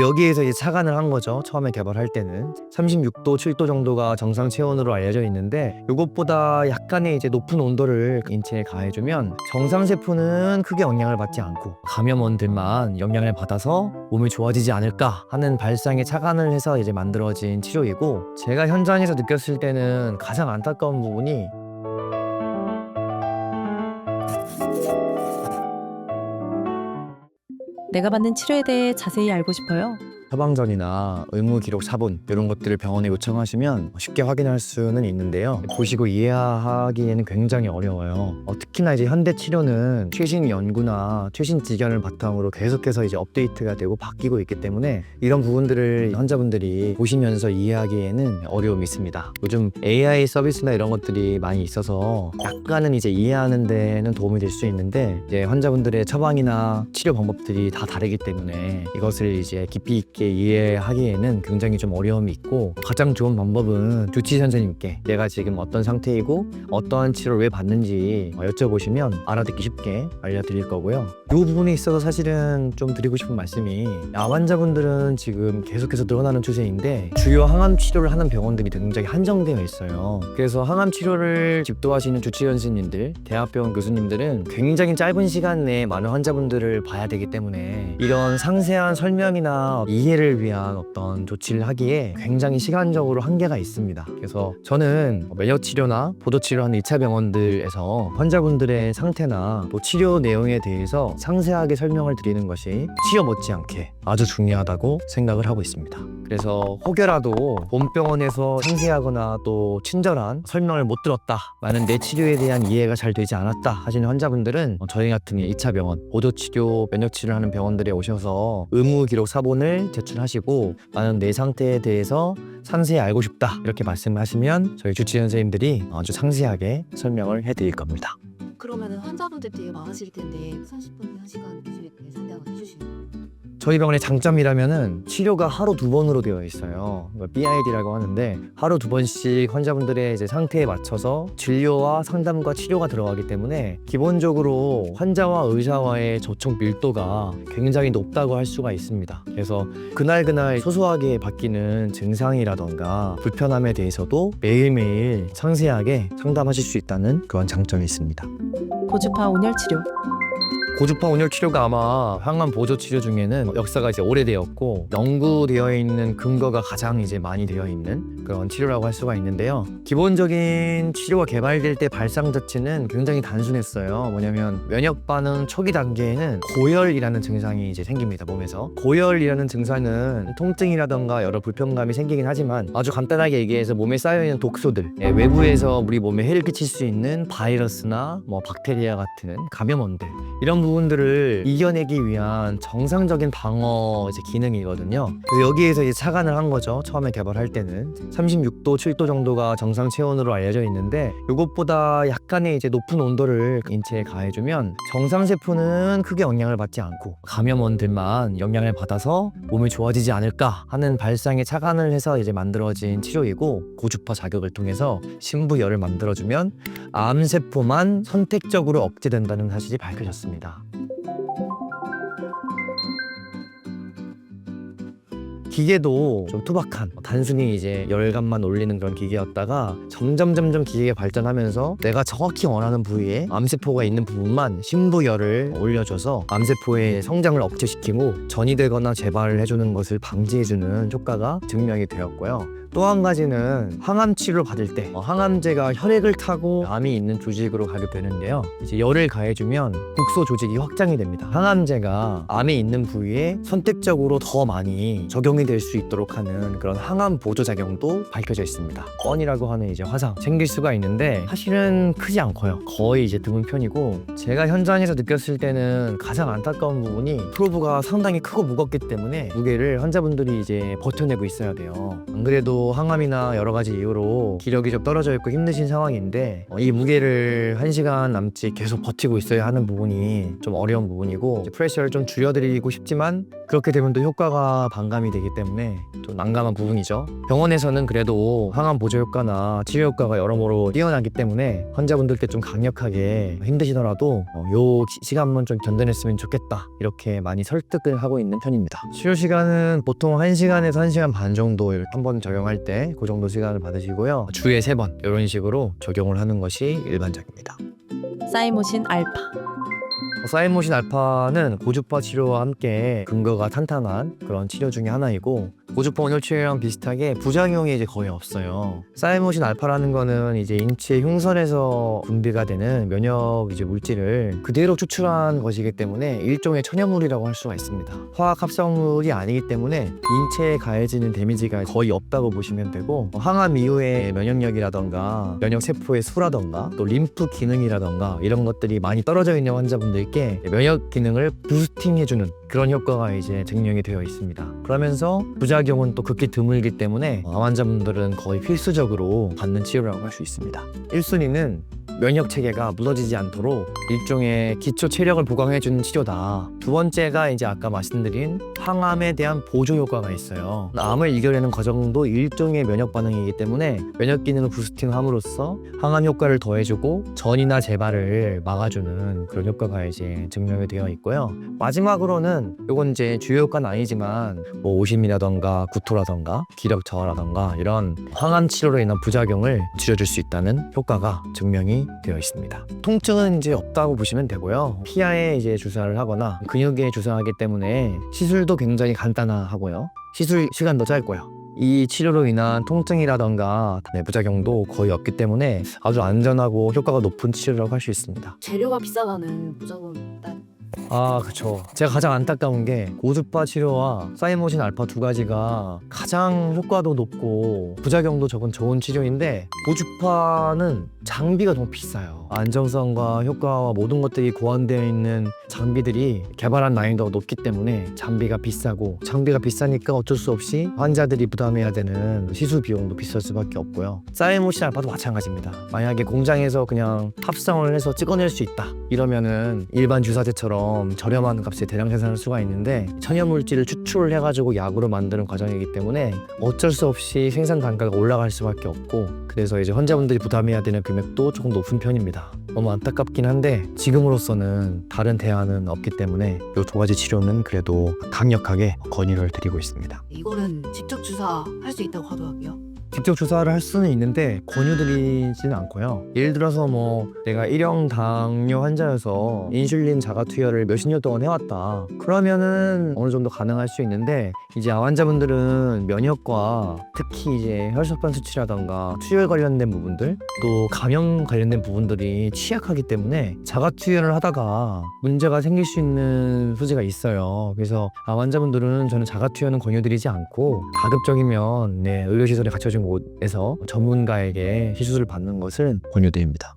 여기에서 이제 착안을 한 거죠. 처음에 개발할 때는 36도, 7도 정도가 정상 체온으로 알려져 있는데 이것보다 약간의 이제 높은 온도를 인체에 가해주면 정상 세포는 크게 영향을 받지 않고 감염원들만 영향을 받아서 몸이 좋아지지 않을까 하는 발상에 착안을 해서 이제 만들어진 치료이고, 제가 현장에서 느꼈을 때는 가장 안타까운 부분이 내가 받는 치료에 대해 자세히 알고 싶어요. 처방전이나 의무기록 사본 이런 것들을 병원에 요청하시면 쉽게 확인할 수는 있는데요, 보시고 이해하기에는 굉장히 어려워요. 특히나 이제 현대 치료는 최신 연구나 최신 지견을 바탕으로 계속해서 이제 업데이트가 되고 바뀌고 있기 때문에 이런 부분들을 환자분들이 보시면서 이해하기에는 어려움이 있습니다. 요즘 AI 서비스나 이런 것들이 많이 있어서 약간은 이제 이해하는 데는 도움이 될 수 있는데, 이제 환자분들의 처방이나 치료 방법들이 다 다르기 때문에 이것을 이제 깊이 있게 이해하기에는 굉장히 좀 어려움이 있고, 가장 좋은 방법은 주치 선생님께 내가 지금 어떤 상태이고 어떠한 치료를 왜 받는지 여쭤보시면 알아듣기 쉽게 알려드릴 거고요. 이 부분에 있어서 사실은 좀 드리고 싶은 말씀이, 환자분들은 지금 계속해서 늘어나는 추세인데 주요 항암 치료를 하는 병원들이 굉장히 한정되어 있어요. 그래서 항암 치료를 집도하시는 주치 선생님들, 대학병원 교수님들은 굉장히 짧은 시간 내에 많은 환자분들을 봐야 되기 때문에 이런 상세한 설명이나 이해를 위한 어떤 조치를 하기에 굉장히 시간적으로 한계가 있습니다. 그래서 저는 면역 치료나 보조 치료하는 2차 병원들에서 환자분들의 상태나 또 치료 내용에 대해서 상세하게 설명을 드리는 것이 치료 못지않게 아주 중요하다고 생각을 하고 있습니다. 그래서 혹여라도 본병원에서 상세하거나 또 친절한 설명을 못 들었다, 많은 내 치료에 대한 이해가 잘 되지 않았다 하시는 환자분들은 저희 같은 2차 병원, 보조치료, 면역치료를 하는 병원들에 오셔서 의무기록 사본을 제출하시고 많은 내 상태에 대해서 상세히 알고 싶다 이렇게 말씀하시면 저희 주치 선생님들이 아주 상세하게 설명을 해드릴 겁니다. 그러면 환자분들 되게 많으실 텐데 30분, 1시간 기준에 상담을 해주시는 저희 병원의 장점이라면은 치료가 하루 2번으로 되어 있어요. BID라고 하는데 하루 2번씩 환자분들의 이제 상태에 맞춰서 진료와 상담과 치료가 들어가기 때문에 기본적으로 환자와 의사와의 접촉 밀도가 굉장히 높다고 할 수가 있습니다. 그래서 그날 소소하게 바뀌는 증상이라던가 불편함에 대해서도 매일매일 상세하게 상담하실 수 있다는 그런 장점이 있습니다. 고주파 온열 치료. 고주파 온열 치료가 아마 항암 보조 치료 중에는 역사가 이제 오래되었고 연구되어 있는 근거가 가장 이제 많이 되어 있는 그런 치료라고 할 수가 있는데요. 기본적인 치료가 개발될 때 발상 자체는 굉장히 단순했어요. 뭐냐면 면역 반응 초기 단계에는 고열이라는 증상이 이제 생깁니다, 몸에서. 고열이라는 증상은 통증이라던가 여러 불편감이 생기긴 하지만 아주 간단하게 얘기해서 몸에 쌓여있는 독소들, 외부에서 우리 몸에 해를 끼칠 수 있는 바이러스나 박테리아 같은 감염원들, 이런 부분들을 이겨내기 위한 정상적인 방어 이제 기능이거든요. 여기에서 이제 착안을 한 거죠. 처음에 개발할 때는 36도, 7도 정도가 정상 체온으로 알려져 있는데 이것보다 약간의 이제 높은 온도를 인체에 가해주면 정상 세포는 크게 영향을 받지 않고 감염원들만 영향을 받아서 몸이 좋아지지 않을까 하는 발상에 착안을 해서 이제 만들어진 치료이고, 고주파 자극을 통해서 심부열을 만들어주면 암세포만 선택적으로 억제된다는 사실이 밝혀졌습니다. 기계도 좀 투박한, 단순히 이제 열감만 올리는 그런 기계였다가 점점 기계가 발전하면서 내가 정확히 원하는 부위에 암세포가 있는 부분만 심부열을 올려줘서 암세포의 성장을 억제시키고 전이 되거나 재발을 해주는 것을 방지해주는 효과가 증명이 되었고요. 또 한 가지는 항암 치료를 받을 때 항암제가 혈액을 타고 암이 있는 조직으로 가게 되는데요. 이제 열을 가해주면 국소 조직이 확장이 됩니다. 항암제가 암이 있는 부위에 선택적으로 더 많이 적용이 될 수 있도록 하는 그런 항암 보조 작용도 밝혀져 있습니다. 건이라고 하는 이제 화상 생길 수가 있는데 사실은 크지 않고요. 거의 이제 드문 편이고, 제가 현장에서 느꼈을 때는 가장 안타까운 부분이 프로브가 상당히 크고 무겁기 때문에 무게를 환자분들이 이제 버텨내고 있어야 돼요. 안 그래도 항암이나 여러 가지 이유로 기력이 좀 떨어져 있고 힘드신 상황인데 이 무게를 1시간 남짓 계속 버티고 있어야 하는 부분이 좀 어려운 부분이고, 프레셔를 좀 줄여드리고 싶지만 그렇게 되면 또 효과가 반감이 되기 때문에 좀 난감한 부분이죠. 병원에서는 그래도 항암 보조 효과나 치료 효과가 여러모로 뛰어나기 때문에 환자분들께 좀 강력하게 힘드시더라도 요 시간만 좀 견뎌냈으면 좋겠다 이렇게 많이 설득을 하고 있는 편입니다. 치료 시간은 보통 1시간에서 1시간 반 정도 한 번 적용할 때 그 정도 시간을 받으시고요. 주에 3번 이런 식으로 적용을 하는 것이 일반적입니다. 사이모신 알파. 사이모신 알파는 고주파 치료와 함께 근거가 탄탄한 그런 치료 중에 하나이고, 고주파 온열 치료랑 비슷하게 부작용이 이제 거의 없어요. 사이모신 알파라는 거는 이제 인체 흉선에서 분비가 되는 면역 이제 물질을 그대로 추출한 것이기 때문에 일종의 천연물이라고 할 수가 있습니다. 화학 합성물이 아니기 때문에 인체에 가해지는 데미지가 거의 없다고 보시면 되고, 항암 이후에 면역력이라던가 면역 세포의 수라던가 또 림프 기능이라던가 이런 것들이 많이 떨어져 있는 환자분들께 면역 기능을 부스팅해주는 그런 효과가 이제 증명이 되어 있습니다. 그러면서 부작용은 또 극히 드물기 때문에 환자분들은 거의 필수적으로 받는 치료라고 할 수 있습니다. 1순위는 면역 체계가 무너지지 않도록 일종의 기초 체력을 보강해주는 치료다. 두 번째가 이제 아까 말씀드린 항암에 대한 보조 효과가 있어요. 암을 이겨내는 과정도 일종의 면역 반응이기 때문에 면역 기능을 부스팅함으로써 항암 효과를 더해주고 전이나 재발을 막아주는 그런 효과가 이제 증명이 되어 있고요. 마지막으로는 이건 이제 주요 효과는 아니지만 뭐 오심이라던가 구토라던가 기력 저하라던가 이런 항암 치료로 인한 부작용을 줄여줄 수 있다는 효과가 증명이 되어 있습니다. 통증은 이제 없다고 보시면 되고요. 피하에 이제 주사를 하거나 근육에 주사하기 때문에 시술도 굉장히 간단하고요. 시술 시간도 짧고요. 이 치료로 인한 통증이라던가 내부작용도 거의 없기 때문에 아주 안전하고 효과가 높은 치료라고 할 수 있습니다. 재료가 비싸다는 부작용이 있다. 그쵸. 제가 가장 안타까운 게 고주파 치료와 사이모신 알파 두 가지가 가장 효과도 높고 부작용도 적은 좋은 치료인데, 고주파는 장비가 너무 비싸요. 안정성과 효과와 모든 것들이 고안되어 있는 장비들이 개발한 난이도가 높기 때문에 장비가 비싸고, 장비가 비싸니까 어쩔 수 없이 환자들이 부담해야 되는 시술 비용도 비쌀 수밖에 없고요. 사이모신 알파도 마찬가지입니다. 만약에 공장에서 그냥 합성을 해서 찍어낼 수 있다 이러면은 일반 주사제처럼 저렴한 값에 대량 생산할 수가 있는데, 천연물질을 추출을 해가지고 약으로 만드는 과정이기 때문에 어쩔 수 없이 생산 단가가 올라갈 수밖에 없고, 그래서 이제 환자분들이 부담해야 되는 금액도 조금 높은 편입니다. 너무 안타깝긴 한데 지금으로서는 다른 대안은 없기 때문에 이 두 가지 치료는 그래도 강력하게 권유를 드리고 있습니다. 이거는 직접 주사할 수 있다고 하더라고요. 직접 주사를 할 수는 있는데 권유드리지는 않고요. 예를 들어서 뭐 내가 1형 당뇨 환자여서 인슐린 자가 투여를 몇십 년 동안 해왔다, 그러면은 어느 정도 가능할 수 있는데, 이제 환자분들은 면역과 특히 이제 혈소판 수치라던가 투여 관련된 부분들, 또 감염 관련된 부분들이 취약하기 때문에 자가 투여를 하다가 문제가 생길 수 있는 소지가 있어요. 그래서 환자분들은 저는 자가 투여는 권유드리지 않고, 가급적이면 의료시설에 갖춰진 곳에서 전문가에게 시술을 받는 것을 권유드립니다.